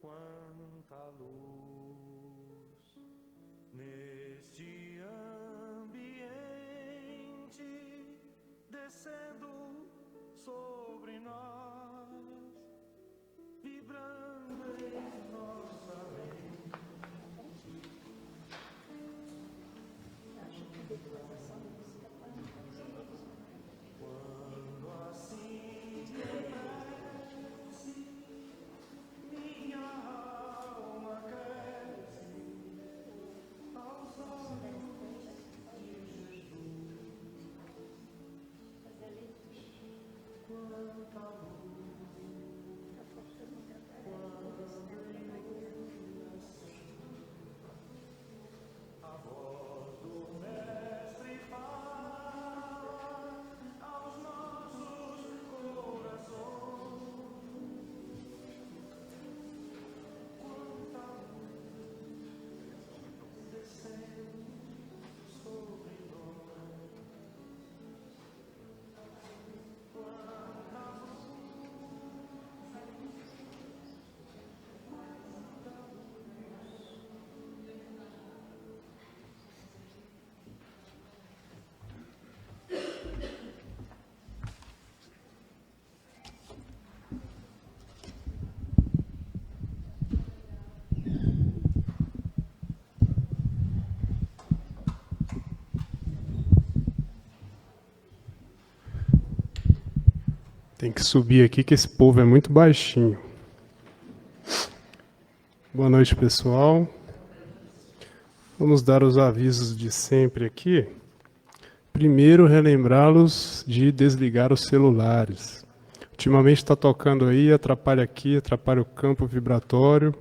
quanta luz neste ambiente descendo sobre nós, vibrando em nossa mente. Quando assim cresce, minha alma cresce aos olhos de Jesus. Quanta luz, a voz do Mestre fala aos nossos corações. Quanta luz descendo sobre nós. Quanta luz. Tem que subir aqui que esse povo é muito baixinho. Boa noite, pessoal. Vamos dar os avisos de sempre aqui. Primeiro, relembrá-los de desligar os celulares. Ultimamente está tocando aí, atrapalha aqui, atrapalha o campo vibratório,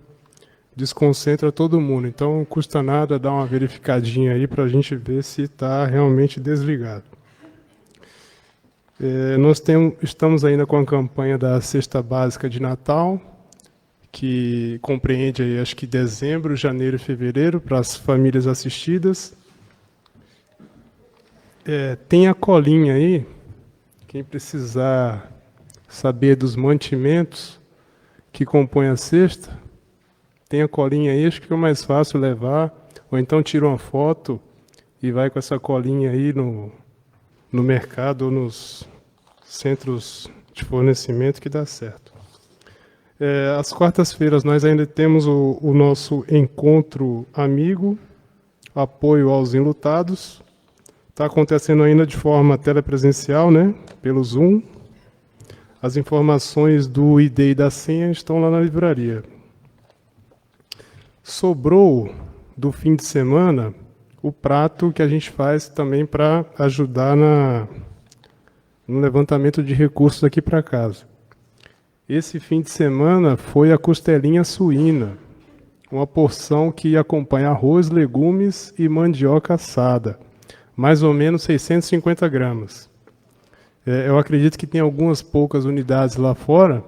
desconcentra todo mundo. Então, não custa nada dar uma verificadinha aí para a gente ver se está realmente desligado. Estamos ainda com a campanha da Cesta Básica de Natal, que compreende aí, acho que dezembro, janeiro e fevereiro, para as famílias assistidas. Tem a colinha aí, quem precisar saber dos mantimentos que compõem a cesta, tem a colinha aí, acho que é mais fácil levar, ou então tira uma foto e vai com essa colinha aí no mercado ou nos centros de fornecimento que dá certo. Às quartas-feiras nós ainda temos o nosso encontro amigo, apoio aos enlutados. Está acontecendo ainda de forma telepresencial, né? Pelo Zoom. As informações do ID e da senha estão lá na livraria. Sobrou do fim de semana o prato que a gente faz também para ajudar no levantamento de recursos aqui para casa. Esse fim de semana foi a costelinha suína, uma porção que acompanha arroz, legumes e mandioca assada, mais ou menos 650 gramas. Eu acredito que tem algumas poucas unidades lá fora,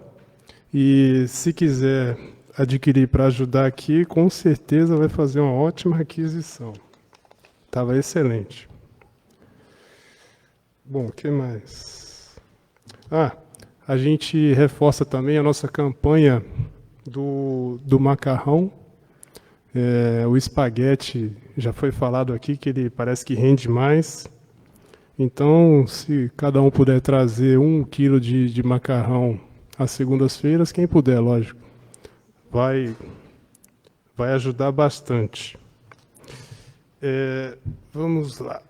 e se quiser adquirir para ajudar aqui, com certeza vai fazer uma ótima aquisição. Estava excelente. Bom, o que mais? A gente reforça também a nossa campanha do macarrão. O espaguete, já foi falado aqui que ele parece que rende mais. Então, se cada um puder trazer 1 quilo de macarrão às segundas-feiras, quem puder, lógico, vai ajudar bastante. Vamos lá.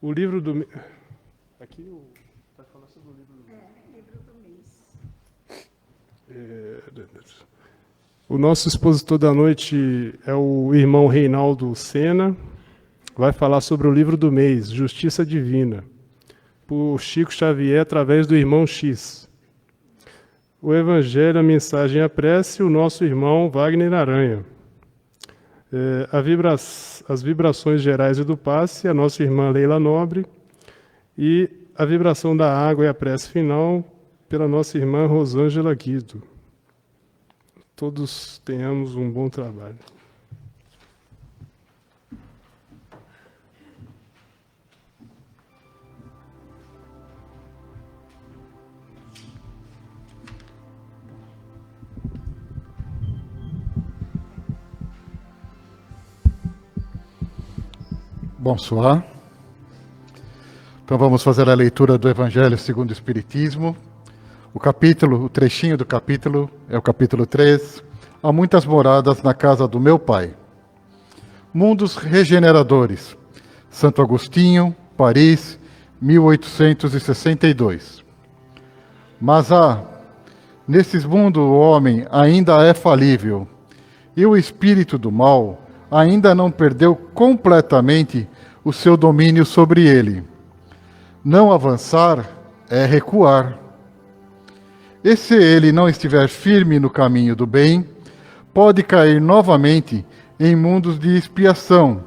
O livro do... Aqui vai falar sobre o livro do mês. Livro do mês. O nosso expositor da noite é o irmão Reinaldo Sena. Vai falar sobre o livro do mês, Justiça Divina, por Chico Xavier, através do irmão X. O Evangelho, a Mensagem e a Prece, o nosso irmão Wagner Aranha. As vibrações gerais e do passe, a nossa irmã Leila Nobre, e a vibração da água e a prece final pela nossa irmã Rosângela Guido. Todos tenhamos um bom trabalho. Bonsoir. Então vamos fazer a leitura do Evangelho segundo o Espiritismo. O trechinho do capítulo é o capítulo 3. Há muitas moradas na casa do meu Pai. Mundos regeneradores. Santo Agostinho, Paris, 1862. Mas nesses mundos o homem ainda é falível, e o espírito do mal ainda não perdeu completamente o seu domínio sobre ele. Não avançar é recuar. E se ele não estiver firme no caminho do bem, pode cair novamente em mundos de expiação,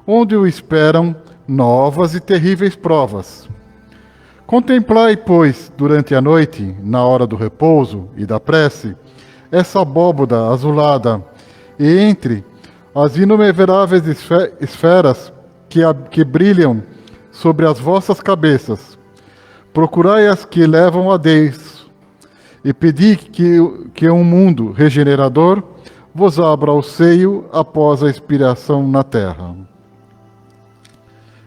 onde o esperam novas e terríveis provas. Contemplai, pois, durante a noite, na hora do repouso e da prece, essa abóboda azulada, e entre as inumeráveis esferas que brilham sobre as vossas cabeças, procurai as que levam a Deus, e pedi que um mundo regenerador vos abra o seio após a expiração na terra.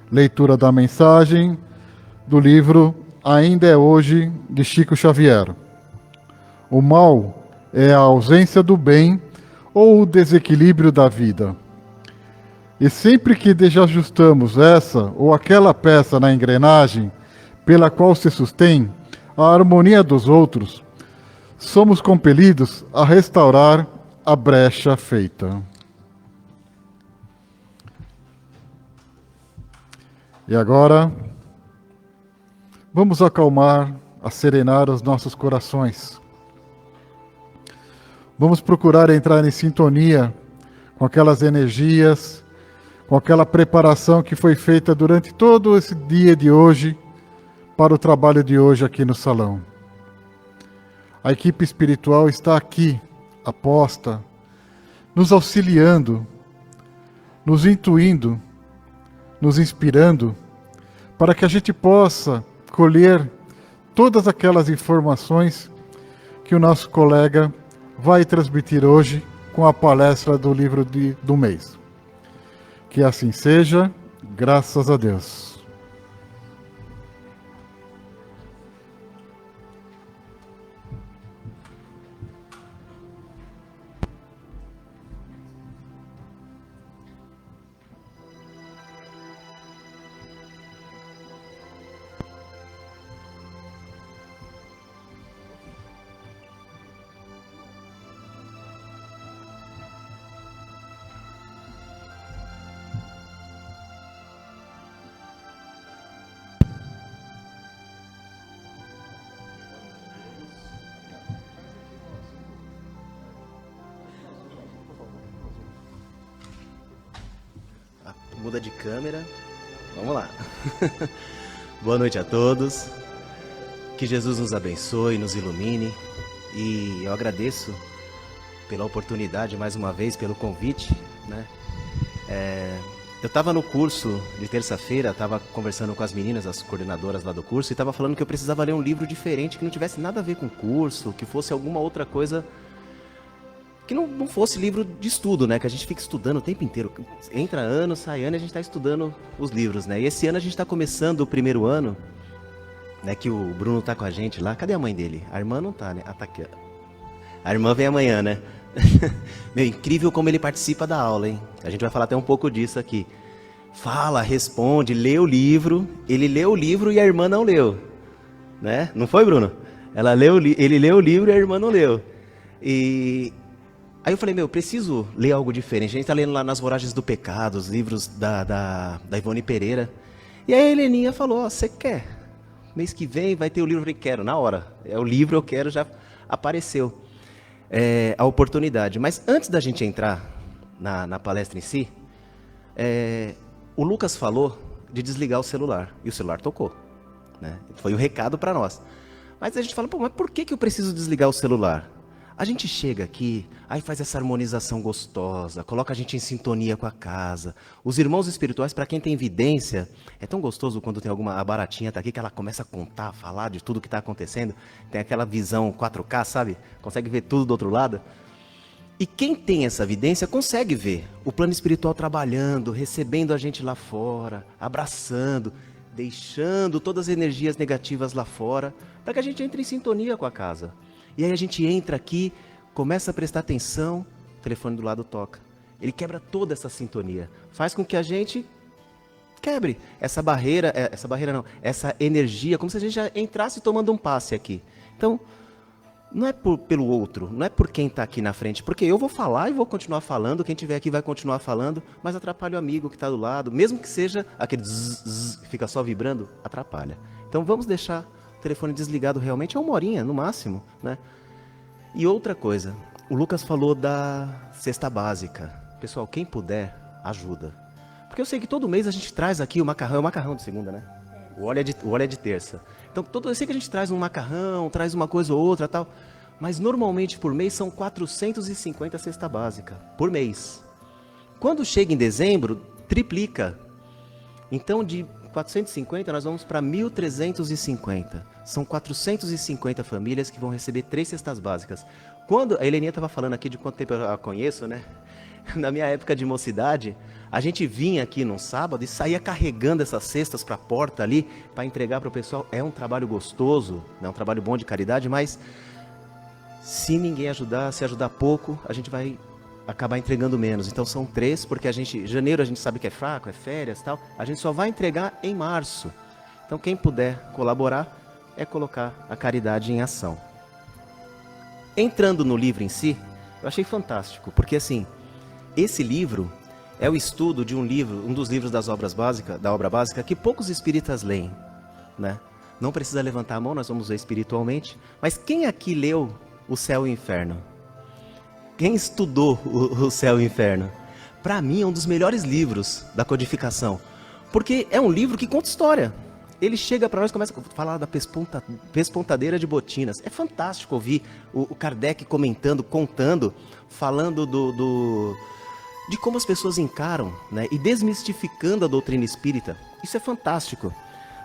Leitura da mensagem do livro Ainda é Hoje, de Chico Xavier. O mal é a ausência do bem ou o desequilíbrio da vida. E sempre que desajustamos essa ou aquela peça na engrenagem pela qual se sustém a harmonia dos outros, somos compelidos a restaurar a brecha feita. E agora, vamos acalmar, serenar os nossos corações. Vamos procurar entrar em sintonia com aquelas energias, com aquela preparação que foi feita durante todo esse dia de hoje, para o trabalho de hoje aqui no salão. A equipe espiritual está aqui, aposta, nos auxiliando, nos intuindo, nos inspirando, para que a gente possa colher todas aquelas informações que o nosso colega vai transmitir hoje com a palestra do livro do mês. Que assim seja, graças a Deus. Muda de câmera. Vamos lá. Boa noite a todos. Que Jesus nos abençoe, nos ilumine. E eu agradeço pela oportunidade, mais uma vez, pelo convite, né? Eu estava no curso de terça-feira, estava conversando com as meninas, as coordenadoras lá do curso, e estava falando que eu precisava ler um livro diferente, que não tivesse nada a ver com o curso, que fosse alguma outra coisa, que não fosse livro de estudo, né? Que a gente fica estudando o tempo inteiro. Entra ano, sai ano, e a gente está estudando os livros, né? E esse ano a gente está começando o primeiro ano, né? Que o Bruno tá com a gente lá. Cadê a mãe dele? A irmã não tá, né? Ah, tá aqui, ó. A irmã vem amanhã, né? Meu, incrível como ele participa da aula, hein? A gente vai falar até um pouco disso aqui. Fala, responde, lê o livro. Ele leu o livro e a irmã não leu, né? Não foi, Bruno? Ele leu o livro e a irmã não leu. E aí eu falei, meu, preciso ler algo diferente. A gente tá lendo lá Nas Voragens do Pecado, os livros da Ivone Pereira. E aí a Heleninha falou, ó, você quer? Mês que vem vai ter o livro. Eu falei, quero, na hora. É o livro, eu quero, já apareceu a oportunidade. Mas antes da gente entrar na palestra em si, o Lucas falou de desligar o celular. E o celular tocou, né? Foi um recado para nós. Mas a gente fala, pô, mas por que eu preciso desligar o celular? A gente chega aqui, aí faz essa harmonização gostosa, coloca a gente em sintonia com a casa. Os irmãos espirituais, para quem tem vidência, é tão gostoso quando tem a baratinha tá aqui, que ela começa a contar, a falar de tudo que está acontecendo. Tem aquela visão 4K, sabe? Consegue ver tudo do outro lado. E quem tem essa evidência consegue ver o plano espiritual trabalhando, recebendo a gente lá fora, abraçando, deixando todas as energias negativas lá fora, para que a gente entre em sintonia com a casa. E aí a gente entra aqui, começa a prestar atenção, o telefone do lado toca. Ele quebra toda essa sintonia, faz com que a gente quebre essa energia, como se a gente já entrasse tomando um passe aqui. Então, não é pelo outro, não é por quem está aqui na frente, porque eu vou falar e vou continuar falando, quem estiver aqui vai continuar falando, mas atrapalha o amigo que está do lado, mesmo que seja aquele zzz, que fica só vibrando, atrapalha. Então vamos deixar o telefone desligado realmente, é 1 horinha no máximo, né? E outra coisa, o Lucas falou da cesta básica. Pessoal, quem puder, ajuda. Porque eu sei que todo mês a gente traz aqui o macarrão, é o macarrão de segunda, né? O óleo é de terça. Então, eu sei que a gente traz um macarrão, traz uma coisa ou outra tal, mas normalmente por mês são 450 cesta básica, por mês. Quando chega em dezembro, triplica. Então, de 450 nós vamos para 1.350. São 450 famílias que vão receber 3 cestas básicas. Quando a Heleninha estava falando aqui de quanto tempo eu a conheço, né? Na minha época de mocidade, a gente vinha aqui num sábado e saía carregando essas cestas para a porta ali, para entregar para o pessoal. É um trabalho gostoso, é um trabalho bom de caridade, mas se ninguém ajudar, se ajudar pouco, a gente vai acabar entregando menos. Então são 3, porque janeiro a gente sabe que é fraco, é férias e tal, a gente só vai entregar em março. Então quem puder colaborar é colocar a caridade em ação. Entrando no livro em si, eu achei fantástico, porque assim, esse livro é o estudo de um dos livros da obra básica, que poucos espíritas leem, né? Não precisa levantar a mão, nós vamos ver espiritualmente. Mas quem aqui leu O Céu e o Inferno? Quem estudou o Céu e o Inferno? Para mim é um dos melhores livros da codificação, porque é um livro que conta história. Ele chega para nós e começa a falar da pespontadeira de botinas. É fantástico ouvir o Kardec comentando, contando, falando de como as pessoas encaram, né, e desmistificando a doutrina espírita. Isso é fantástico.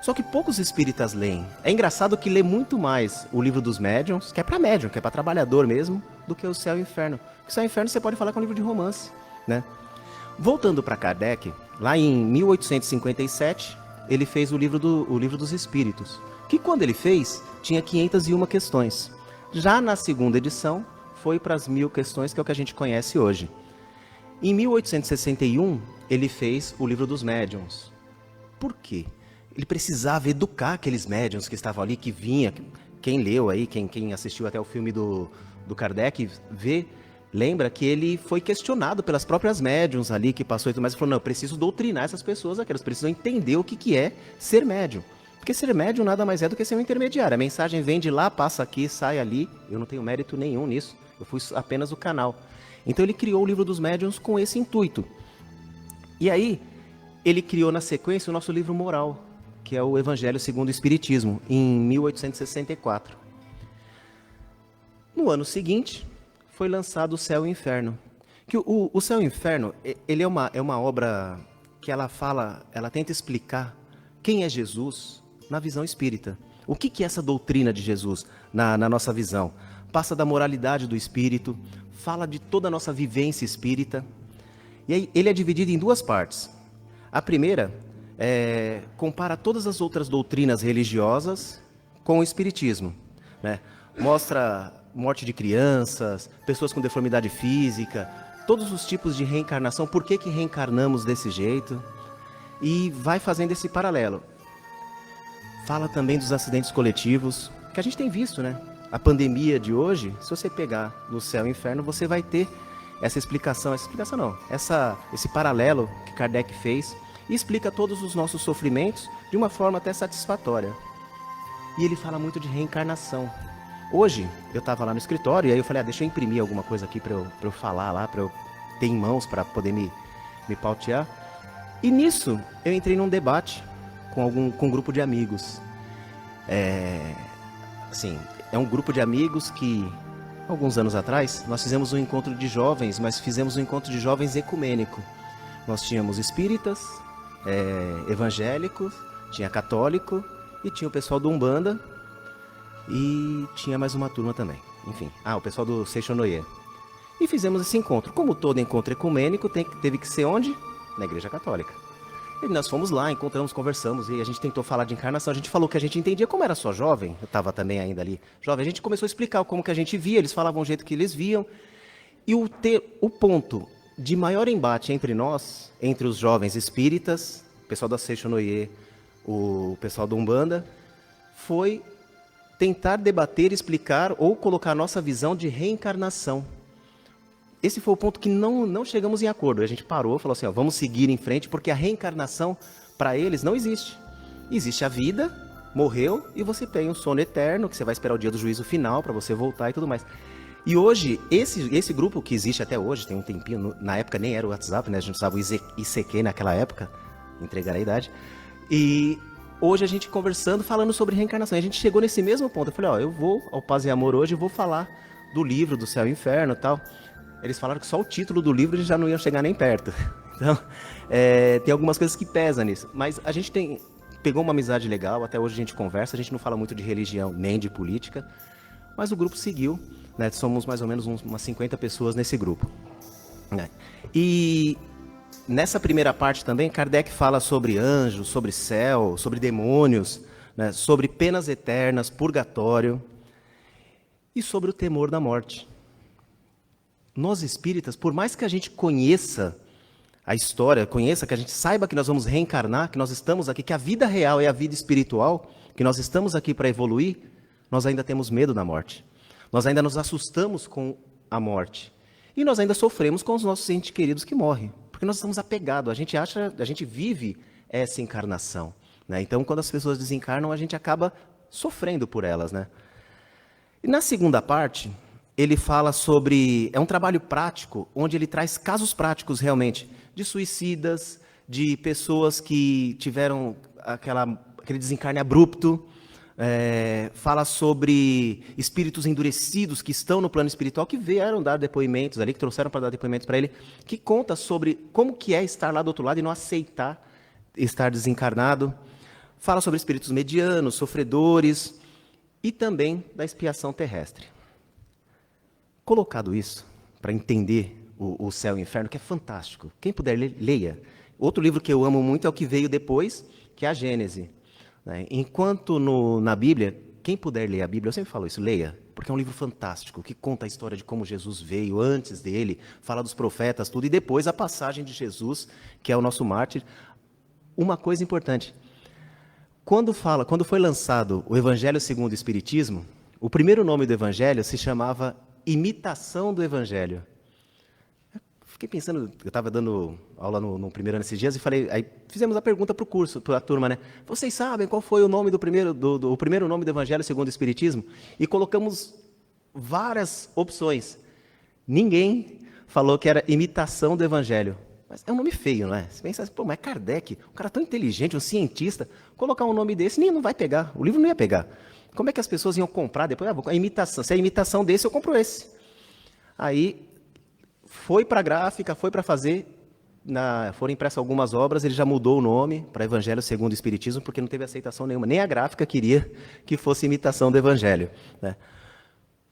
Só que poucos espíritas leem. É engraçado que lê muito mais o livro dos médiuns, que é para médium, que é para trabalhador mesmo, do que o Céu e o Inferno. O Céu e o Inferno você pode falar que é um livro de romance, né? Voltando para Kardec, lá em 1857, ele fez o livro dos Espíritos, que quando ele fez, tinha 501 questões. Já na segunda edição, foi para as 1000 questões, que é o que a gente conhece hoje. Em 1861, ele fez o livro dos médiuns. Por quê? Ele precisava educar aqueles médiuns que estavam ali, que vinha, quem leu aí, quem assistiu até o filme do Kardec, lembra que ele foi questionado pelas próprias médiuns ali, que passou e tudo mais, e falou, não, eu preciso doutrinar essas pessoas aqui, elas precisam entender o que é ser médium. Porque ser médium nada mais é do que ser um intermediário. A mensagem vem de lá, passa aqui, sai ali, eu não tenho mérito nenhum nisso, eu fui apenas o canal. Então ele criou o livro dos médiuns com esse intuito. E aí, ele criou na sequência o nosso livro moral, que é o Evangelho segundo o Espiritismo, em 1864. No ano seguinte, foi lançado O Céu e o Inferno. Que o Céu e o Inferno, ele é uma obra que ela tenta explicar quem é Jesus na visão espírita. O que é essa doutrina de Jesus na nossa visão? Passa da moralidade do espírito, fala de toda a nossa vivência espírita. E aí ele é dividido em 2 partes. A primeira compara todas as outras doutrinas religiosas com o espiritismo, né? Mostra morte de crianças, pessoas com deformidade física, todos os tipos de reencarnação, por que reencarnamos desse jeito, e vai fazendo esse paralelo. Fala também dos acidentes coletivos, que a gente tem visto, né? A pandemia de hoje, se você pegar no Céu e Inferno, você vai ter esse paralelo que Kardec fez, e explica todos os nossos sofrimentos de uma forma até satisfatória. E ele fala muito de reencarnação. Hoje, eu estava lá no escritório, e aí eu falei, deixa eu imprimir alguma coisa aqui para eu falar lá, para eu ter em mãos, para poder me pautear. E nisso, eu entrei num debate com um grupo de amigos. É um grupo de amigos que, alguns anos atrás, nós fizemos um encontro de jovens, mas fizemos um encontro de jovens ecumênico. Nós tínhamos espíritas, evangélicos, tinha católico e tinha o pessoal do Umbanda e tinha mais uma turma também. Enfim, o pessoal do Seixonoye. E fizemos esse encontro. Como todo encontro ecumênico, teve que ser onde? Na Igreja Católica. E nós fomos lá, encontramos, conversamos, e a gente tentou falar de encarnação. A gente falou que a gente entendia, como era só jovem, eu estava também ainda ali jovem, a gente começou a explicar como que a gente via, eles falavam o jeito que eles viam. E o ponto de maior embate entre nós, entre os jovens espíritas, o pessoal da Seixonoye, o pessoal do Umbanda, foi tentar debater, explicar ou colocar a nossa visão de reencarnação. Esse foi o ponto que não chegamos em acordo. A gente parou, falou assim, ó, vamos seguir em frente, porque a reencarnação, para eles, não existe. Existe a vida, morreu, e você tem um sono eterno, que você vai esperar o dia do juízo final, para você voltar e tudo mais. E hoje, esse grupo que existe até hoje, tem um tempinho, na época nem era o WhatsApp, né? A gente usava o ICQ naquela época, entregar a idade. E hoje a gente conversando, falando sobre reencarnação. A gente chegou nesse mesmo ponto. Eu falei, ó, eu vou ao Paz e Amor hoje, vou falar do livro do Céu e Inferno e tal. Eles falaram que só o título do livro eles já não iam chegar nem perto. Então, tem algumas coisas que pesam nisso. Mas a gente pegou uma amizade legal, até hoje a gente conversa, a gente não fala muito de religião nem de política, mas o grupo seguiu, né? Somos mais ou menos umas 50 pessoas nesse grupo. Né? E nessa primeira parte também, Kardec fala sobre anjos, sobre céu, sobre demônios, né? Sobre penas eternas, purgatório e sobre o temor da morte. Nós espíritas, por mais que a gente conheça a história, que a gente saiba que nós vamos reencarnar, que nós estamos aqui, que a vida real é a vida espiritual, que nós estamos aqui para evoluir, nós ainda temos medo da morte. Nós ainda nos assustamos com a morte. E nós ainda sofremos com os nossos entes queridos que morrem, porque nós estamos apegados, a gente vive essa encarnação. Né? Então, quando as pessoas desencarnam, a gente acaba sofrendo por elas. Né? E na segunda parte, ele fala sobre... É um trabalho prático, onde ele traz casos práticos, realmente, de suicidas, de pessoas que tiveram aquele desencarne abrupto. Fala sobre espíritos endurecidos que estão no plano espiritual, que vieram dar depoimentos ali, que trouxeram para dar depoimentos para ele, que conta sobre como que é estar lá do outro lado e não aceitar estar desencarnado. Fala sobre espíritos medianos, sofredores, e também da expiação terrestre. Colocado isso, para entender o céu e o inferno, que é fantástico. Quem puder ler, leia. Outro livro que eu amo muito é o que veio depois, que é a Gênese. Né? Enquanto na Bíblia, quem puder ler a Bíblia, eu sempre falo isso, leia, porque é um livro fantástico, que conta a história de como Jesus veio antes dele, fala dos profetas, tudo, e depois a passagem de Jesus, que é o nosso mártir. Uma coisa importante, quando foi lançado o Evangelho segundo o Espiritismo, o primeiro nome do Evangelho se chamava Imitação do Evangelho. Fiquei pensando, eu estava dando aula no primeiro ano esses dias e falei, aí fizemos a pergunta para o curso, para a turma, né? Vocês sabem qual foi o nome o primeiro nome do Evangelho segundo o Espiritismo? E colocamos várias opções. Ninguém falou que era Imitação do Evangelho. Mas é um nome feio, não é? Você pensa assim, pô, mas Kardec, um cara tão inteligente, um cientista, colocar um nome desse, nem não vai pegar, o livro não ia pegar. Como é que as pessoas iam comprar depois? A imitação, se é a imitação desse, eu compro esse. Aí foi para a gráfica, foi para fazer, foram impressas algumas obras, ele já mudou o nome para Evangelho segundo o Espiritismo, porque não teve aceitação nenhuma. Nem a gráfica queria que fosse imitação do Evangelho. Né?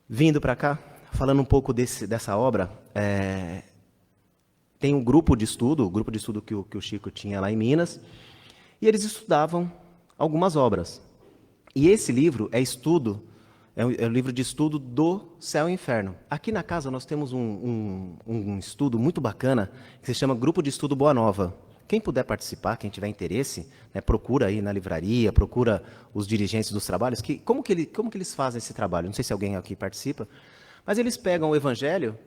Vindo para cá, falando um pouco dessa obra, tem um grupo de estudo que o Chico tinha lá em Minas, e eles estudavam algumas obras. E esse livro é um livro de estudo do Céu e Inferno. Aqui na casa nós temos um estudo muito bacana, que se chama Grupo de Estudo Boa Nova. Quem puder participar, quem tiver interesse, né, procura aí na livraria, procura os dirigentes dos trabalhos, como que eles fazem esse trabalho? Não sei se alguém aqui participa, mas eles pegam o Evangelho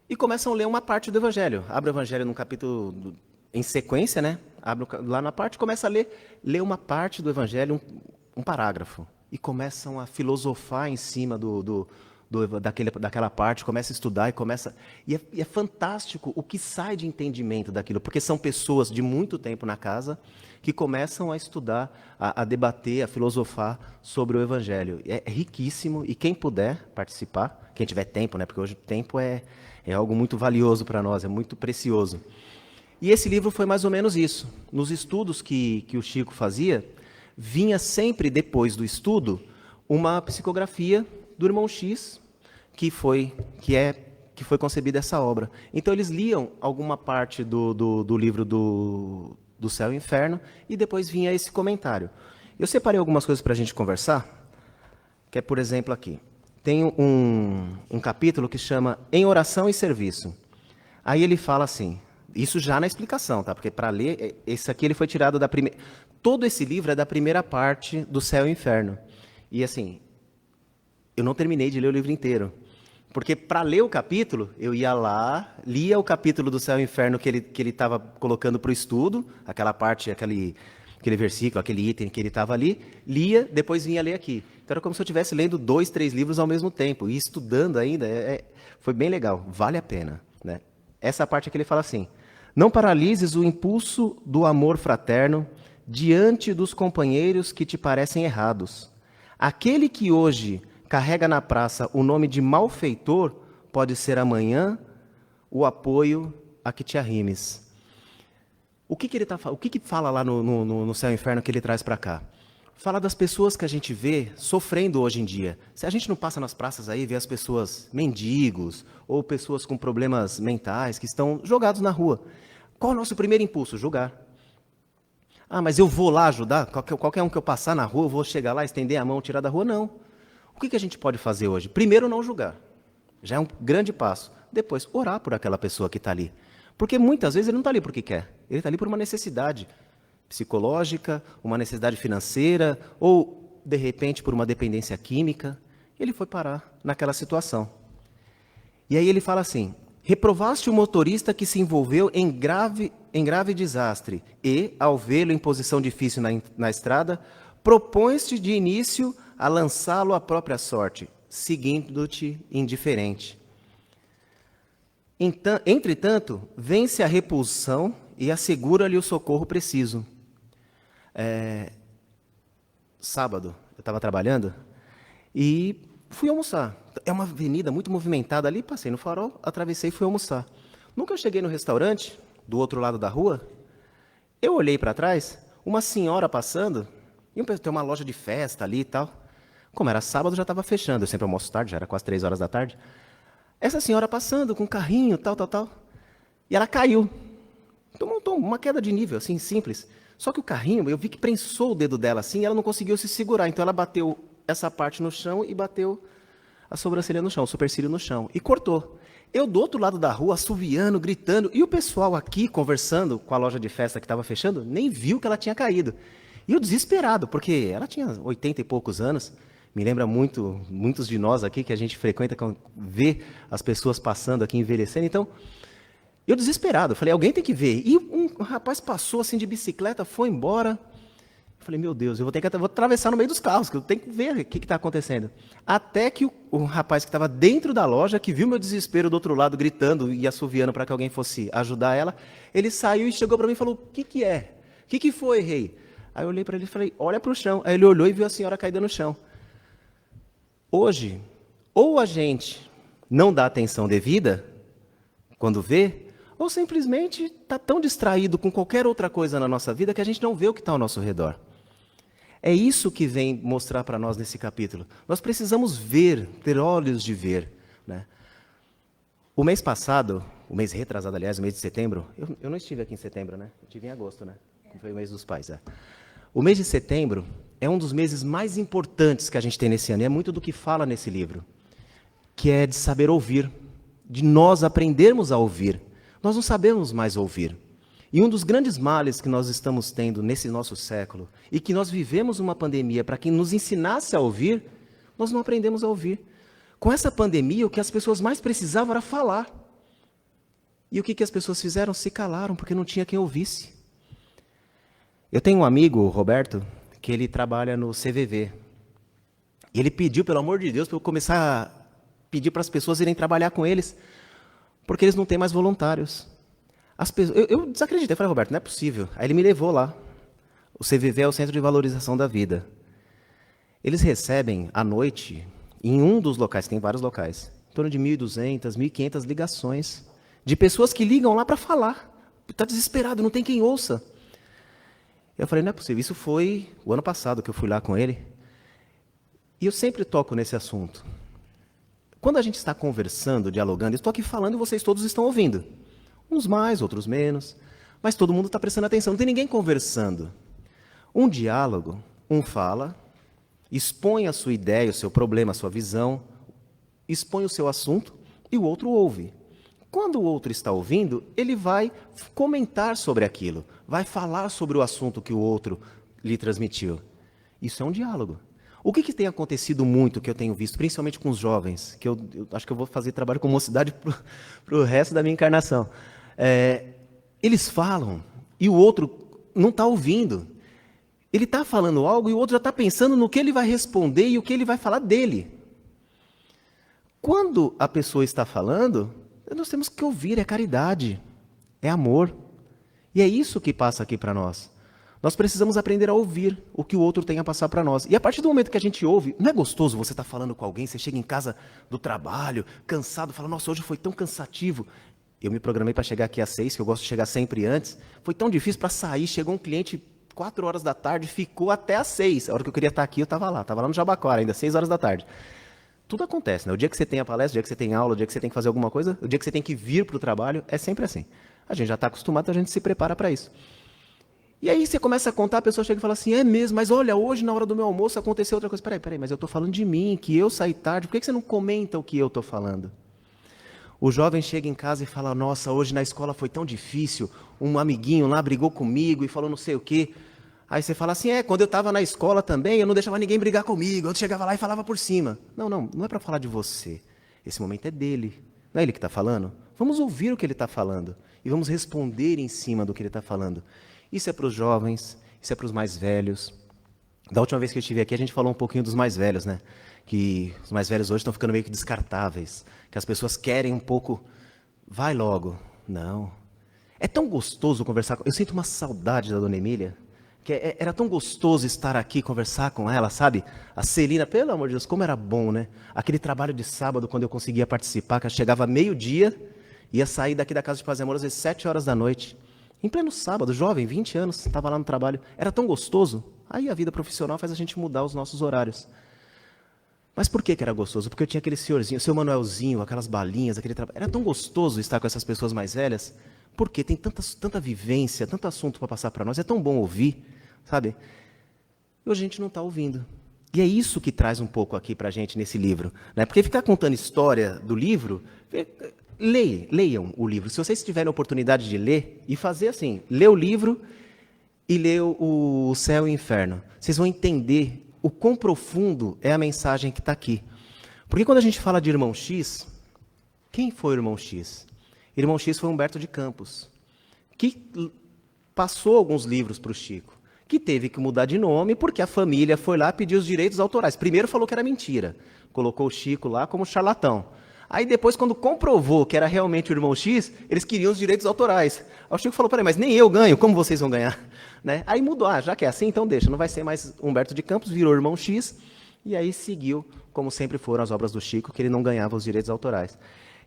e começam a ler uma parte do Evangelho. Abre o Evangelho num capítulo em sequência, né? Abre lá na parte, começa a ler uma parte do Evangelho, um parágrafo, e começam a filosofar em cima daquela parte, começa a estudar e é fantástico o que sai de entendimento daquilo, porque são pessoas de muito tempo na casa que começam a estudar, a debater, a filosofar sobre o Evangelho. É riquíssimo, e quem puder participar, quem tiver tempo, né, porque hoje o tempo é algo muito valioso para nós, é muito precioso. E esse livro foi mais ou menos isso. Nos estudos que o Chico fazia, vinha sempre depois do estudo uma psicografia do irmão X, que é que foi concebida essa obra. Então eles liam alguma parte do livro do Céu e Inferno e depois vinha esse comentário. Eu separei algumas coisas para a gente conversar, que é, por exemplo, aqui. Tem um capítulo que chama Em Oração e Serviço. Aí ele fala assim, isso já na explicação, tá? Porque para ler, esse aqui ele foi tirado da primeira... Todo esse livro é da primeira parte do Céu e Inferno. E assim, eu não terminei de ler o livro inteiro. Porque para ler o capítulo, eu ia lá, lia o capítulo do Céu e Inferno que ele estava colocando para o estudo, aquela parte, aquele versículo, aquele item que ele estava ali, lia, depois vinha ler aqui. Então era como se eu estivesse lendo 2, 3 livros ao mesmo tempo, e estudando ainda, foi bem legal, vale a pena. Né? Essa parte aqui ele fala assim, não paralises o impulso do amor fraterno diante dos companheiros que te parecem errados. Aquele que hoje carrega na praça o nome de malfeitor, pode ser amanhã o apoio a que te arrimes. O que fala lá no Céu e Inferno que ele traz para cá? Fala das pessoas que a gente vê sofrendo hoje em dia. Se a gente não passa nas praças aí, vê as pessoas mendigos ou pessoas com problemas mentais que estão jogados na rua. Qual é o nosso primeiro impulso? Julgar. Ah, mas eu vou lá ajudar? Qualquer um que eu passar na rua, eu vou chegar lá, estender a mão, tirar da rua? Não. O que a gente pode fazer hoje? Primeiro, não julgar. Já é um grande passo. Depois, orar por aquela pessoa que está ali. Porque muitas vezes ele não está ali porque quer. Ele está ali por uma necessidade psicológica, uma necessidade financeira, ou, de repente, por uma dependência química. Ele foi parar naquela situação. E aí ele fala assim, reprovaste o motorista que se envolveu em grave desastre e, ao vê-lo em posição difícil na estrada, propões-te de início a lançá-lo à própria sorte, seguindo-te indiferente. Entretanto, vence a repulsão e assegura-lhe o socorro preciso. Sábado, eu estava trabalhando e fui almoçar. É uma avenida muito movimentada ali, passei no farol, atravessei e fui almoçar. Nunca eu cheguei no restaurante, do outro lado da rua, eu olhei para trás, uma senhora passando, e tem uma loja de festa ali e tal. Como era sábado, já estava fechando, eu sempre almoço tarde, já era quase 3 horas da tarde. Essa senhora passando com um carrinho, tal. E ela caiu. Tomou uma queda de nível, assim, simples. Só que o carrinho, eu vi que prensou o dedo dela assim, e ela não conseguiu se segurar. Então ela bateu essa parte no chão e bateu a sobrancelha no chão, o supercílio no chão. E cortou. Eu do outro lado da rua, assoviando, gritando. E o pessoal aqui, conversando com a loja de festa que estava fechando, nem viu que ela tinha caído. E eu desesperado, porque ela tinha 80 e poucos anos. Me lembra muitos de nós aqui que a gente frequenta, vê as pessoas passando aqui, envelhecendo. Então, eu desesperado, falei, alguém tem que ver. E um rapaz passou assim de bicicleta, foi embora. Falei, meu Deus, vou atravessar no meio dos carros, que eu tenho que ver o que está acontecendo. Até que o rapaz que estava dentro da loja, que viu meu desespero do outro lado, gritando e assoviando para que alguém fosse ajudar ela, ele saiu e chegou para mim e falou, o que é? O que foi, rei? Aí eu olhei para ele e falei, olha para o chão. Aí ele olhou e viu a senhora caída no chão. Hoje, ou a gente não dá atenção devida quando vê, ou simplesmente está tão distraído com qualquer outra coisa na nossa vida que a gente não vê o que está ao nosso redor. É isso que vem mostrar para nós nesse capítulo. Nós precisamos ver, ter olhos de ver. Né? O mês passado, o mês retrasado, aliás, o mês de setembro, eu não estive aqui em setembro, né? Eu estive em agosto, né? Foi o mês dos pais. O mês de setembro é um dos meses mais importantes que a gente tem nesse ano, e é muito do que fala nesse livro, que é de saber ouvir, de nós aprendermos a ouvir. Nós não sabemos mais ouvir. E um dos grandes males que nós estamos tendo nesse nosso século, e que nós vivemos uma pandemia para que nos ensinasse a ouvir, nós não aprendemos a ouvir. Com essa pandemia, o que as pessoas mais precisavam era falar. E o que as pessoas fizeram? Se calaram, porque não tinha quem ouvisse. Eu tenho um amigo, o Roberto, que ele trabalha no CVV. E ele pediu, pelo amor de Deus, para eu começar a pedir para as pessoas irem trabalhar com eles, porque eles não têm mais voluntários. Eu desacreditei, falei, Roberto, não é possível. Aí ele me levou lá. O CVV é o Centro de Valorização da Vida. Eles recebem, à noite, em um dos locais, tem vários locais, em torno de 1.200, 1.500 ligações, de pessoas que ligam lá para falar. Está desesperado, não tem quem ouça. Eu falei, não é possível. Isso foi o ano passado que eu fui lá com ele. E eu sempre toco nesse assunto. Quando a gente está conversando, dialogando, eu estou aqui falando e vocês todos estão ouvindo. Uns mais, outros menos, mas todo mundo está prestando atenção, não tem ninguém conversando. Um diálogo, um fala, expõe a sua ideia, o seu problema, a sua visão, expõe o seu assunto e o outro ouve. Quando o outro está ouvindo, ele vai comentar sobre aquilo, vai falar sobre o assunto que o outro lhe transmitiu. Isso é um diálogo. O que tem acontecido muito, que eu tenho visto, principalmente com os jovens, que eu acho que eu vou fazer trabalho com mocidade para o resto da minha encarnação. Eles falam e o outro não está ouvindo. Ele está falando algo e o outro já está pensando no que ele vai responder e o que ele vai falar dele. Quando a pessoa está falando, nós temos que ouvir, é caridade, é amor. E é isso que passa aqui para nós. Nós precisamos aprender a ouvir o que o outro tem a passar para nós. E a partir do momento que a gente ouve, não é gostoso você estar falando com alguém, você chega em casa do trabalho, cansado, fala, nossa, hoje foi tão cansativo. Eu me programei para chegar aqui às 6, que eu gosto de chegar sempre antes. Foi tão difícil para sair, chegou um cliente 4 horas da tarde, ficou até às 6. A hora que eu queria estar aqui, eu estava lá no Jabaquara, ainda 6 horas da tarde. Tudo acontece, né? O dia que você tem a palestra, o dia que você tem aula, o dia que você tem que fazer alguma coisa, o dia que você tem que vir para o trabalho, é sempre assim. A gente já está acostumado, a gente se prepara para isso. E aí você começa a contar, a pessoa chega e fala assim, é mesmo, mas olha, hoje na hora do meu almoço aconteceu outra coisa. Peraí, mas eu estou falando de mim, que eu saí tarde, por que você não comenta o que eu estou falando? O jovem chega em casa e fala, nossa, hoje na escola foi tão difícil, um amiguinho lá brigou comigo e falou não sei o quê. Aí você fala assim, quando eu estava na escola também, eu não deixava ninguém brigar comigo, eu chegava lá e falava por cima. Não é para falar de você, esse momento é dele, não é ele que está falando? Vamos ouvir o que ele está falando e vamos responder em cima do que ele está falando. Isso é para os jovens, isso é para os mais velhos. Da última vez que eu estive aqui, a gente falou um pouquinho dos mais velhos, né? Que os mais velhos hoje estão ficando meio que descartáveis, que as pessoas querem um pouco, vai logo. Não. É tão gostoso conversar com... Eu sinto uma saudade da Dona Emília, que era tão gostoso estar aqui, conversar com ela, sabe? A Celina, pelo amor de Deus, como era bom, né? Aquele trabalho de sábado, quando eu conseguia participar, que eu chegava meio-dia, ia sair daqui da casa de Paz e Amor às vezes 7 horas da noite. Em pleno sábado, jovem, 20 anos, estava lá no trabalho. Era tão gostoso. Aí a vida profissional faz a gente mudar os nossos horários. Mas por que era gostoso? Porque eu tinha aquele senhorzinho, o seu Manuelzinho, aquelas balinhas, aquele trabalho. Era tão gostoso estar com essas pessoas mais velhas, porque tem tanta vivência, tanto assunto para passar para nós. É tão bom ouvir, sabe? E hoje a gente não está ouvindo. E é isso que traz um pouco aqui para a gente nesse livro, né? Porque ficar contando história do livro... Leiam o livro. Se vocês tiverem a oportunidade de ler, e fazer assim, ler o livro e ler o Céu e o Inferno, vocês vão entender o quão profundo é a mensagem que está aqui. Porque quando a gente fala de Irmão X, quem foi o Irmão X? Irmão X foi Humberto de Campos, que passou alguns livros para o Chico, que teve que mudar de nome porque a família foi lá pedir os direitos autorais. Primeiro falou que era mentira, colocou o Chico lá como charlatão. Aí depois, quando comprovou que era realmente o Irmão X, eles queriam os direitos autorais. Aí o Chico falou, peraí, mas nem eu ganho, como vocês vão ganhar? Né? Aí mudou, já que é assim, então deixa, não vai ser mais Humberto de Campos, virou Irmão X, e aí seguiu, como sempre foram as obras do Chico, que ele não ganhava os direitos autorais.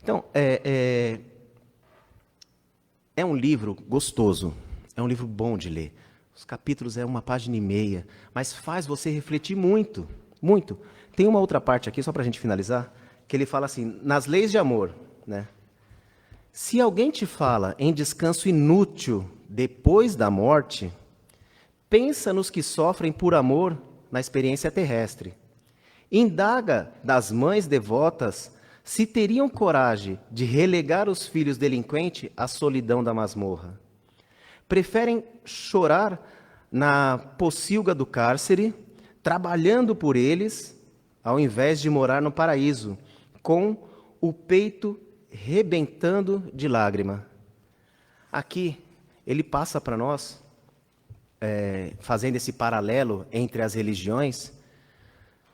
Então, é um livro gostoso, é um livro bom de ler. Os capítulos é 1,5 páginas, mas faz você refletir muito, muito. Tem uma outra parte aqui, só para a gente finalizar, que ele fala assim, nas leis de amor, né? Se alguém te fala em descanso inútil depois da morte, pensa nos que sofrem por amor na experiência terrestre. Indaga das mães devotas se teriam coragem de relegar os filhos delinquentes à solidão da masmorra. Preferem chorar na pocilga do cárcere, trabalhando por eles, ao invés de morar no paraíso, com o peito rebentando de lágrima. Aqui, ele passa para nós, fazendo esse paralelo entre as religiões,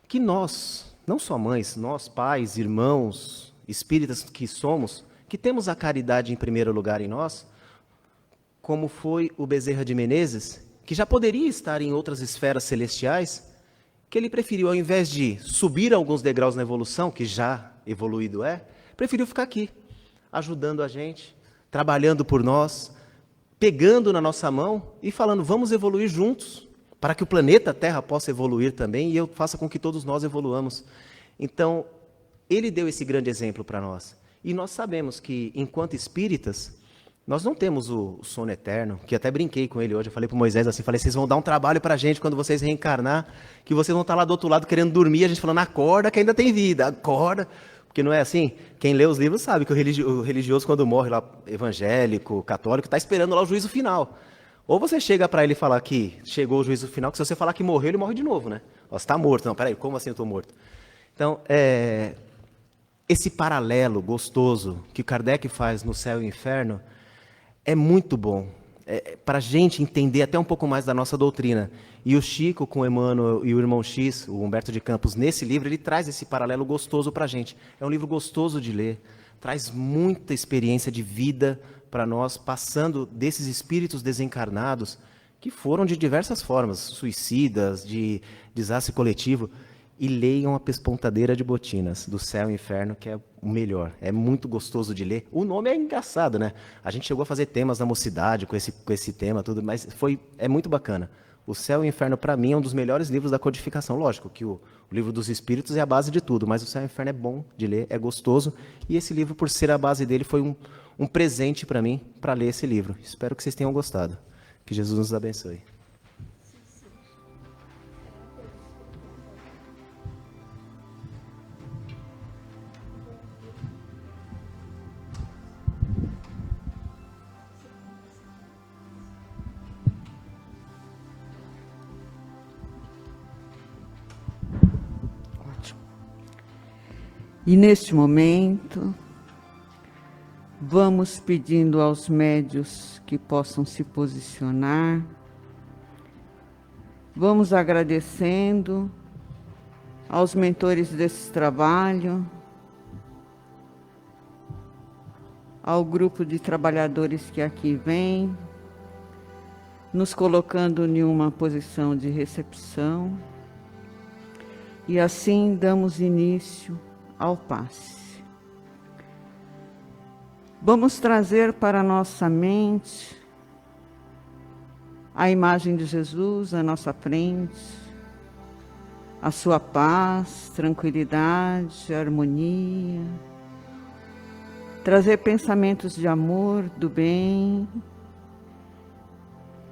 que nós, não só mães, nós pais, irmãos, espíritas que somos, que temos a caridade em primeiro lugar em nós, como foi o Bezerra de Menezes, que já poderia estar em outras esferas celestiais, que ele preferiu, ao invés de subir alguns degraus na evolução, que já evoluído preferiu ficar aqui, ajudando a gente, trabalhando por nós, pegando na nossa mão e falando, vamos evoluir juntos, para que o planeta Terra possa evoluir também e eu faça com que todos nós evoluamos. Então, ele deu esse grande exemplo para nós. E nós sabemos que, enquanto espíritas, nós não temos o sono eterno, que até brinquei com ele hoje, eu falei para Moisés assim, falei, vocês vão dar um trabalho para a gente quando vocês reencarnar, que vocês vão estar lá do outro lado querendo dormir, a gente falando, acorda que ainda tem vida, acorda. Porque não é assim? Quem lê os livros sabe que o religioso, quando morre lá, evangélico, católico, está esperando lá o juízo final. Ou você chega para ele e falar que chegou o juízo final, que se você falar que morreu, ele morre de novo, né? Ó, você está morto. Não, peraí, como assim eu estou morto? Então, esse paralelo gostoso que Kardec faz no céu e inferno é muito bom. Para a gente entender até um pouco mais da nossa doutrina. E o Chico com o Emmanuel e o irmão X, o Humberto de Campos, nesse livro, ele traz esse paralelo gostoso para a gente. É um livro gostoso de ler, traz muita experiência de vida para nós, passando desses espíritos desencarnados, que foram de diversas formas, suicidas, de desastre coletivo, e leiam A Pespontadeira de Botinas, do Céu e Inferno, que é o melhor. É muito gostoso de ler. O nome é engraçado, né? A gente chegou a fazer temas na mocidade com esse tema, tudo, mas é muito bacana. O Céu e o Inferno, para mim, é um dos melhores livros da codificação. Lógico que o livro dos Espíritos é a base de tudo, mas o Céu e o Inferno é bom de ler, é gostoso. E esse livro, por ser a base dele, foi um presente para mim, para ler esse livro. Espero que vocês tenham gostado. Que Jesus nos abençoe. E neste momento, vamos pedindo aos médios que possam se posicionar. Vamos agradecendo aos mentores desse trabalho, ao grupo de trabalhadores que aqui vem, nos colocando em uma posição de recepção. E assim damos início ao passe. Vamos trazer para a nossa mente a imagem de Jesus à nossa frente, a sua paz, tranquilidade, harmonia, trazer pensamentos de amor, do bem,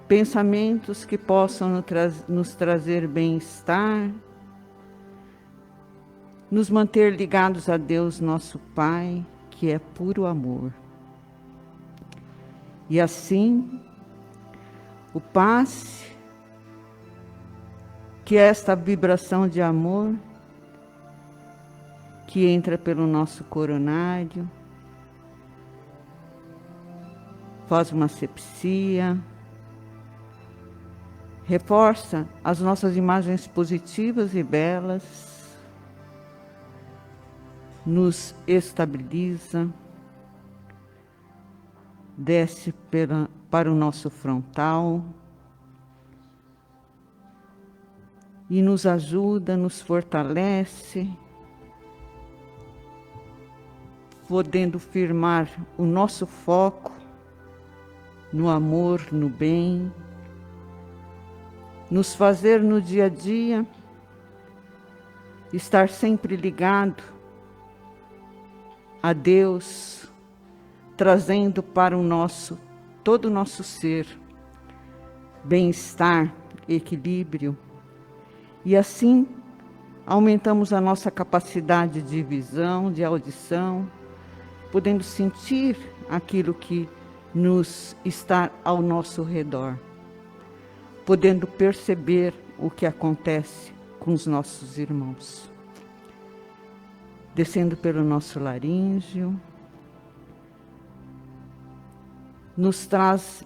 pensamentos que possam nos trazer bem-estar, nos manter ligados a Deus, nosso Pai, que é puro amor. E assim, o passe, que é esta vibração de amor, que entra pelo nosso coronário, faz uma asepsia, reforça as nossas imagens positivas e belas, nos estabiliza, desce para o nosso frontal e nos ajuda, nos fortalece, podendo firmar o nosso foco no amor, no bem, nos fazer no dia a dia estar sempre ligado a Deus, trazendo para todo o nosso ser bem-estar, equilíbrio, e assim aumentamos a nossa capacidade de visão, de audição, podendo sentir aquilo que nos está ao nosso redor, podendo perceber o que acontece com os nossos irmãos. Descendo pelo nosso laríngeo, nos traz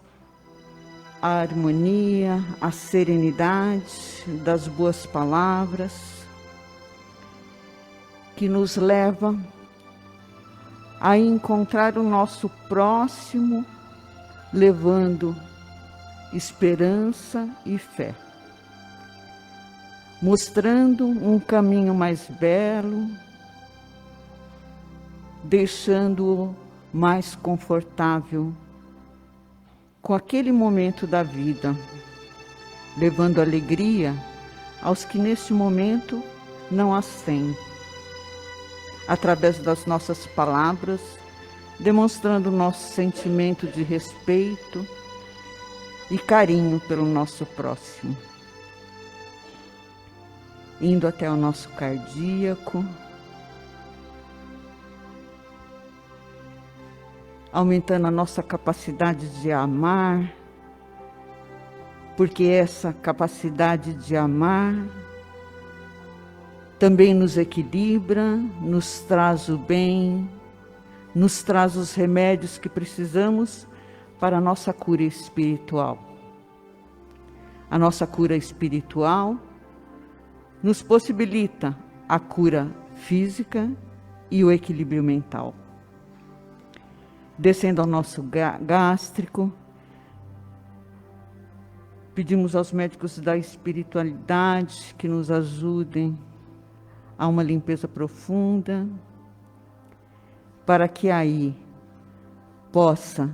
a harmonia, a serenidade das boas palavras, que nos leva a encontrar o nosso próximo, levando esperança e fé, mostrando um caminho mais belo, deixando-o mais confortável com aquele momento da vida, levando alegria aos que neste momento não as têm. através das nossas palavras, demonstrando nosso sentimento de respeito e carinho pelo nosso próximo. Indo até o nosso cardíaco, aumentando a nossa capacidade de amar, porque essa capacidade de amar também nos equilibra, nos traz o bem, nos traz os remédios que precisamos para a nossa cura espiritual. A nossa cura espiritual nos possibilita a cura física e o equilíbrio mental. Descendo ao nosso gástrico, pedimos aos médicos da espiritualidade que nos ajudem a uma limpeza profunda, para que aí possa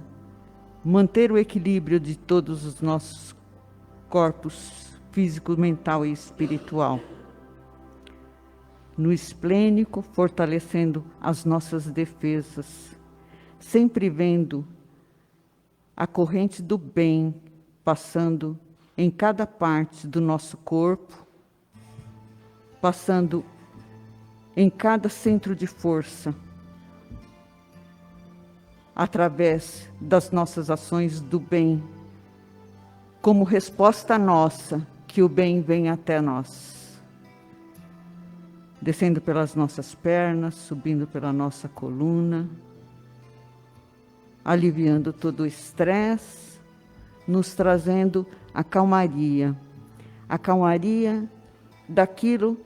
manter o equilíbrio de todos os nossos corpos físico, mental e espiritual. No esplênico, fortalecendo as nossas defesas, sempre vendo a corrente do bem passando em cada parte do nosso corpo, passando em cada centro de força, através das nossas ações do bem, como resposta nossa, que o bem vem até nós. Descendo pelas nossas pernas, subindo pela nossa coluna, aliviando todo o estresse, nos trazendo a calmaria daquilo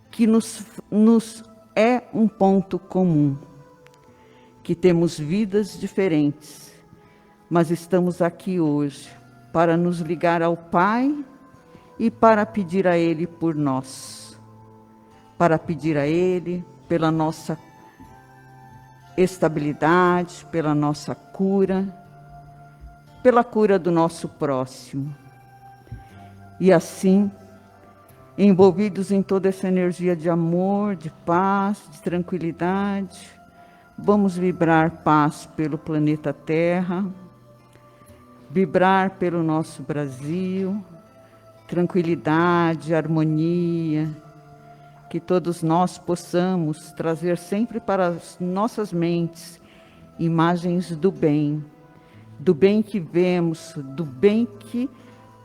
que nos é um ponto comum, que temos vidas diferentes, mas estamos aqui hoje para nos ligar ao Pai e para pedir a Ele por nós, para pedir a Ele pela nossa estabilidade, pela nossa cura, pela cura do nosso próximo. E assim, envolvidos em toda essa energia de amor, de paz, de tranquilidade, vamos vibrar paz pelo planeta Terra, vibrar pelo nosso Brasil, tranquilidade, harmonia, que todos nós possamos trazer sempre para as nossas mentes imagens do bem que vemos, do bem que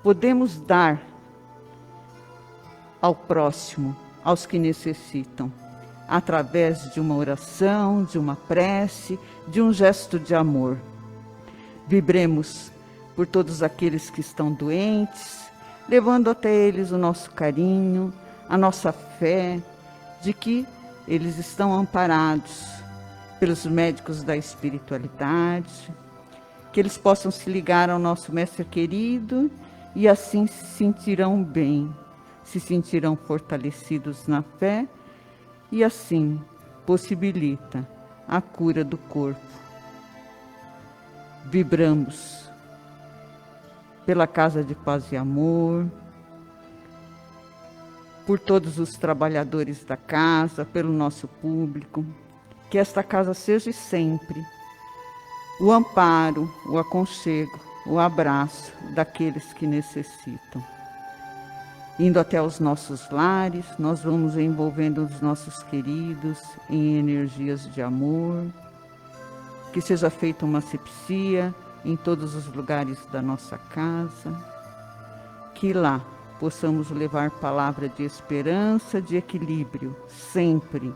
podemos dar ao próximo, aos que necessitam, através de uma oração, de uma prece, de um gesto de amor. Vibremos por todos aqueles que estão doentes, levando até eles o nosso carinho, a nossa fé de que eles estão amparados pelos médicos da espiritualidade, que eles possam se ligar ao nosso mestre querido e assim se sentirão bem, se sentirão fortalecidos na fé e assim possibilita a cura do corpo. Vibramos pela Casa de Paz e Amor, por todos os trabalhadores da casa, pelo nosso público, que esta casa seja sempre o amparo, o aconchego, o abraço daqueles que necessitam. Indo até os nossos lares, nós vamos envolvendo os nossos queridos em energias de amor, que seja feita uma asepsia em todos os lugares da nossa casa, que lá possamos levar palavra de esperança, de equilíbrio, sempre,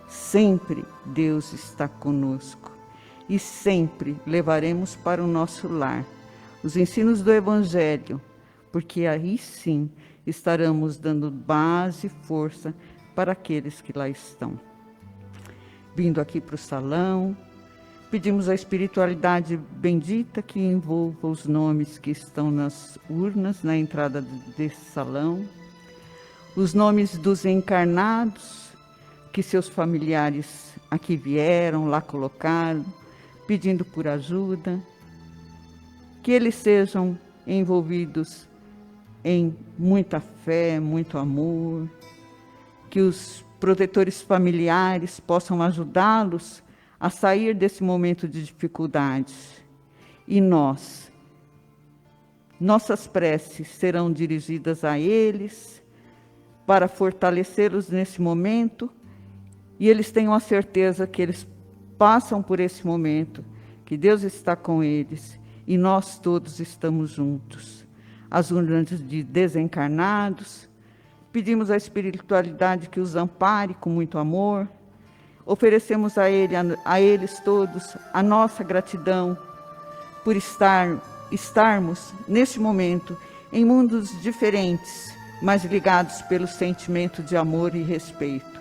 sempre Deus está conosco e sempre levaremos para o nosso lar os ensinos do Evangelho, porque aí sim estaremos dando base e força para aqueles que lá estão. Vindo aqui para o salão, pedimos a espiritualidade bendita que envolva os nomes que estão nas urnas, na entrada desse salão, os nomes dos encarnados que seus familiares aqui vieram, lá colocaram, pedindo por ajuda, que eles sejam envolvidos em muita fé, muito amor, que os protetores familiares possam ajudá-los a sair desse momento de dificuldades. E nossas preces serão dirigidas a eles para fortalecê-los nesse momento, e eles tenham a certeza que eles passam por esse momento, que Deus está com eles e nós todos estamos juntos. As urnas de desencarnados, pedimos à espiritualidade que os ampare com muito amor, oferecemos a eles todos a nossa gratidão por estarmos neste momento em mundos diferentes, mas ligados pelo sentimento de amor e respeito.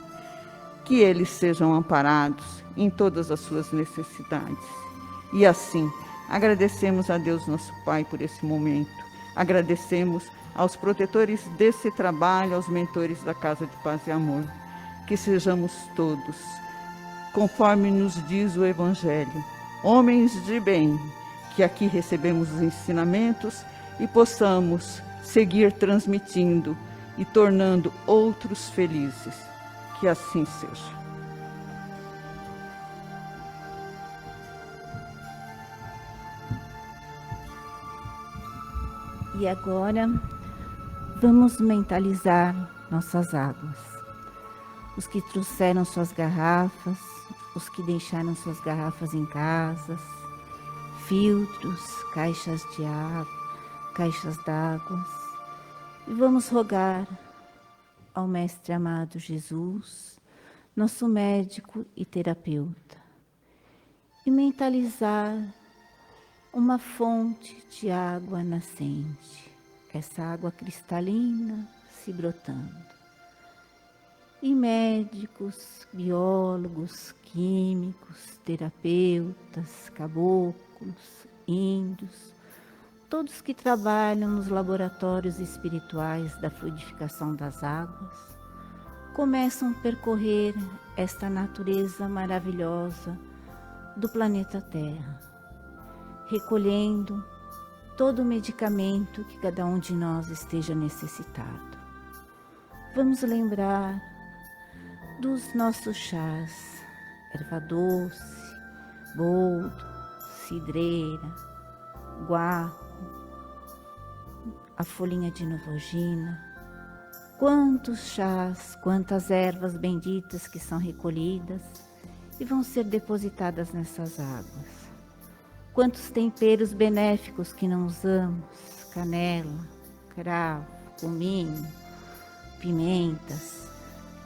Que eles sejam amparados em todas as suas necessidades. E assim, agradecemos a Deus nosso Pai por esse momento. Agradecemos aos protetores desse trabalho, aos mentores da Casa de Paz e Amor. Que sejamos todos, conforme nos diz o Evangelho, homens de bem, que aqui recebemos os ensinamentos e possamos seguir transmitindo e tornando outros felizes. Que assim seja. E agora, vamos mentalizar nossas águas. Os que trouxeram suas garrafas, os que deixaram suas garrafas em casas, filtros, caixas de água, caixas d'água. E vamos rogar ao Mestre amado Jesus, nosso médico e terapeuta, e mentalizar uma fonte de água nascente, essa água cristalina se brotando. E médicos, biólogos, químicos, terapeutas, caboclos, índios, todos que trabalham nos laboratórios espirituais da fluidificação das águas, começam a percorrer esta natureza maravilhosa do planeta Terra, recolhendo todo o medicamento que cada um de nós esteja necessitado. Vamos lembrar dos nossos chás, erva doce, boldo, cidreira, guaco, a folhinha de novogina. Quantos chás, quantas ervas benditas que são recolhidas e vão ser depositadas nessas águas. Quantos temperos benéficos que não usamos, canela, cravo, cominho, pimentas,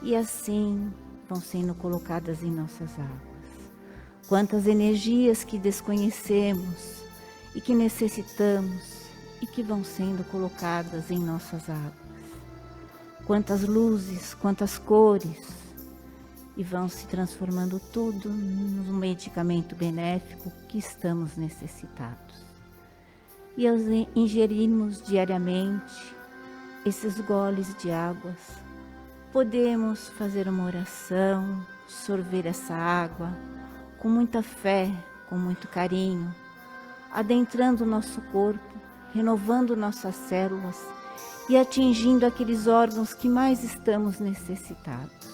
e assim vão sendo colocadas em nossas águas. Quantas energias que desconhecemos e que necessitamos e que vão sendo colocadas em nossas águas. Quantas luzes, quantas cores, e vão se transformando tudo num medicamento benéfico que estamos necessitados. E ao ingerirmos diariamente esses goles de águas, podemos fazer uma oração, sorver essa água com muita fé, com muito carinho, adentrando o nosso corpo, renovando nossas células e atingindo aqueles órgãos que mais estamos necessitados.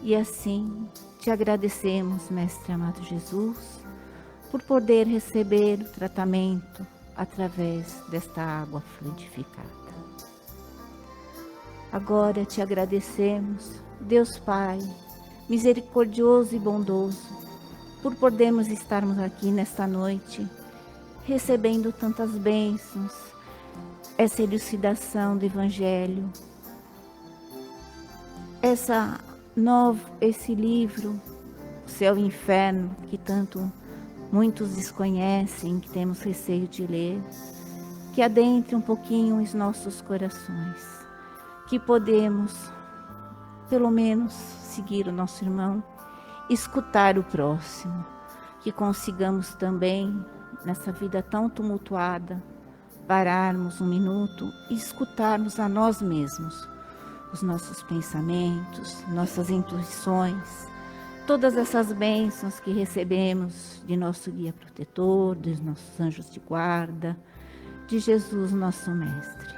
E assim, te agradecemos, Mestre amado Jesus, por poder receber o tratamento através desta água fluidificada. Agora te agradecemos, Deus Pai, misericordioso e bondoso, por podermos estarmos aqui nesta noite, recebendo tantas bênçãos, essa elucidação do Evangelho, esse livro, O Céu e o Inferno, que tanto muitos desconhecem, que temos receio de ler, que adentre um pouquinho os nossos corações, que podemos, pelo menos, seguir o nosso irmão, escutar o próximo, que consigamos também, nessa vida tão tumultuada, pararmos um minuto e escutarmos a nós mesmos, os nossos pensamentos, nossas intuições, todas essas bênçãos que recebemos de nosso guia protetor, dos nossos anjos de guarda, de Jesus, nosso Mestre.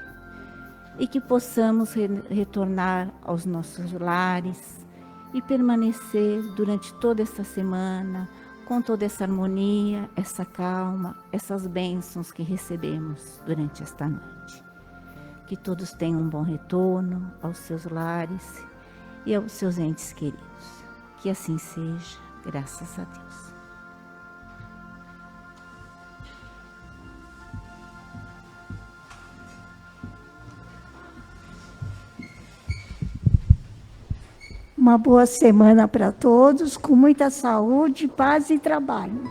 e que possamos retornar aos nossos lares e permanecer durante toda esta semana com toda essa harmonia, essa calma, essas bênçãos que recebemos durante esta noite. Que todos tenham um bom retorno aos seus lares e aos seus entes queridos. Que assim seja, graças a Deus. Uma boa semana para todos, com muita saúde, paz e trabalho.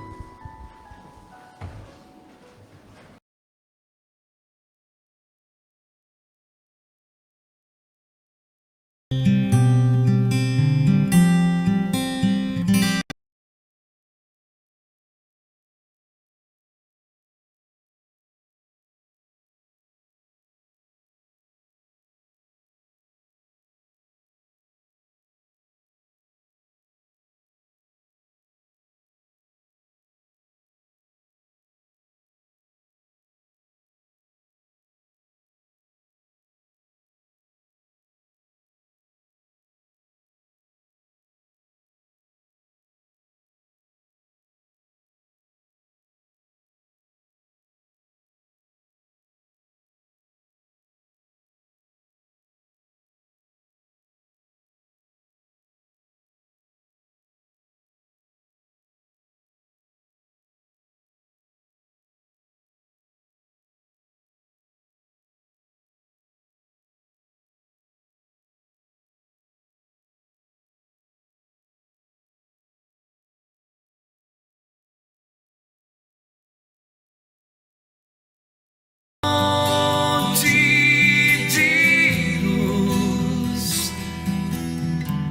De luz,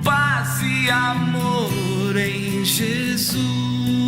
paz e amor em Jesus.